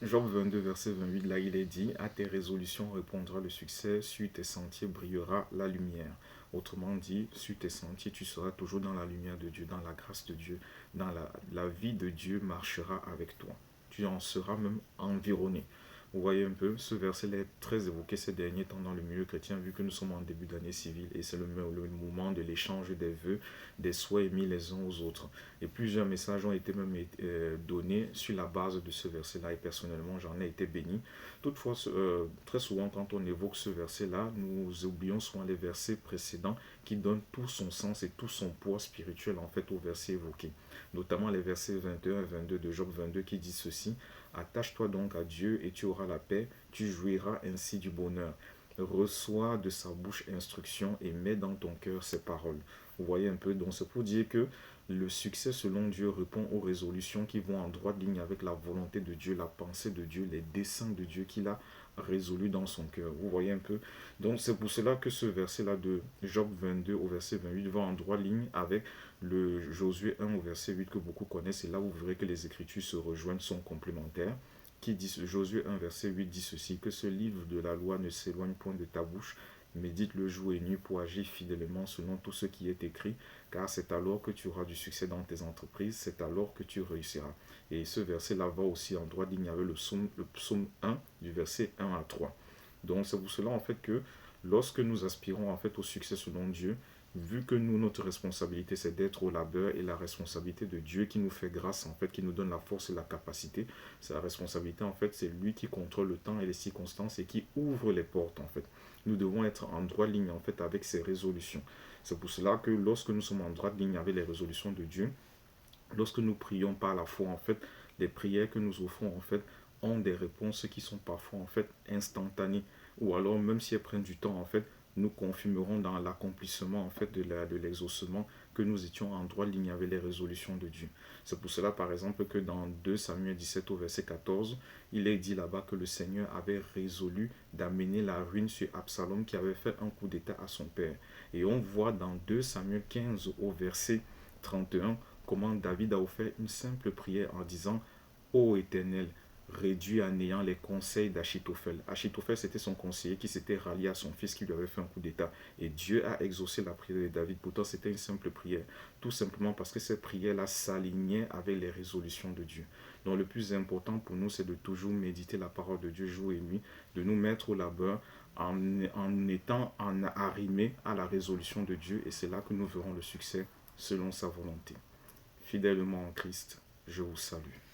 Job 22, verset 28, là il est dit, à tes résolutions répondra le succès, sur tes sentiers brillera la lumière. Autrement dit, sur tes sentiers, tu seras toujours dans la lumière de Dieu, dans la grâce de Dieu, dans la vie de Dieu marchera avec toi. Tu en seras même environné. Vous voyez un peu, ce verset est très évoqué ces derniers temps dans le milieu chrétien, vu que nous sommes en début d'année civile et c'est le moment de l'échange des vœux, des souhaits émis les uns aux autres. Et plusieurs messages ont été même donnés sur la base de ce verset-là et personnellement j'en ai été béni. Toutefois, très souvent quand on évoque ce verset-là, nous oublions souvent les versets précédents qui donnent tout son sens et tout son poids spirituel en fait au verset évoqué. Notamment les versets 21 et 22 de Job 22 qui disent ceci: attache-toi donc à Dieu et tu auras la paix, tu jouiras ainsi du bonheur. Reçois de sa bouche instruction et mets dans ton cœur ses paroles. Vous voyez un peu, donc c'est pour dire que le succès selon Dieu répond aux résolutions qui vont en droite ligne avec la volonté de Dieu, la pensée de Dieu, les desseins de Dieu qu'il a résolus dans son cœur. Vous voyez un peu. Donc c'est pour cela que ce verset-là de Job 22 au verset 28 va en droite ligne avec le Josué 1 au verset 8 que beaucoup connaissent. Et là vous verrez que les écritures se rejoignent, sont complémentaires. Qui dit, Josué 1 verset 8 dit ceci: que ce livre de la loi ne s'éloigne point de ta bouche, médite-le jour et nuit pour agir fidèlement selon tout ce qui est écrit, car c'est alors que tu auras du succès dans tes entreprises, c'est alors que tu réussiras. Et ce verset-là va aussi en droit ligne avec le psaume 1 du verset 1 à 3. Donc c'est pour cela en fait que lorsque nous aspirons en fait au succès selon Dieu, vu que nous, notre responsabilité, c'est d'être au labeur et la responsabilité de Dieu qui nous fait grâce, en fait, qui nous donne la force et la capacité, c'est la responsabilité, en fait, c'est lui qui contrôle le temps et les circonstances et qui ouvre les portes, en fait. Nous devons être en droite ligne, en fait, avec ces résolutions. C'est pour cela que lorsque nous sommes en droite ligne avec les résolutions de Dieu, lorsque nous prions par la foi, en fait, les prières que nous offrons, en fait, ont des réponses qui sont parfois, en fait, instantanées. Ou alors, même si elles prennent du temps, en fait, nous confirmerons dans l'accomplissement, en fait, de l'exaucement que nous étions en droite ligne avec les résolutions de Dieu. C'est pour cela, par exemple, que dans 2 Samuel 17 au verset 14, il est dit là-bas que le Seigneur avait résolu d'amener la ruine sur Absalom qui avait fait un coup d'état à son père. Et on voit dans 2 Samuel 15 au verset 31 comment David a offert une simple prière en disant: Ô Éternel, réduis à néant les conseils d'Achitophel. Achitophel, c'était son conseiller qui s'était rallié à son fils qui lui avait fait un coup d'état. Et Dieu a exaucé la prière de David. Pourtant, c'était une simple prière. Tout simplement parce que cette prière-là s'alignait avec les résolutions de Dieu. Donc, le plus important pour nous, c'est de toujours méditer la parole de Dieu jour et nuit, de nous mettre au labeur en étant arrimés à la résolution de Dieu. Et c'est là que nous verrons le succès selon sa volonté. Fidèlement en Christ, je vous salue.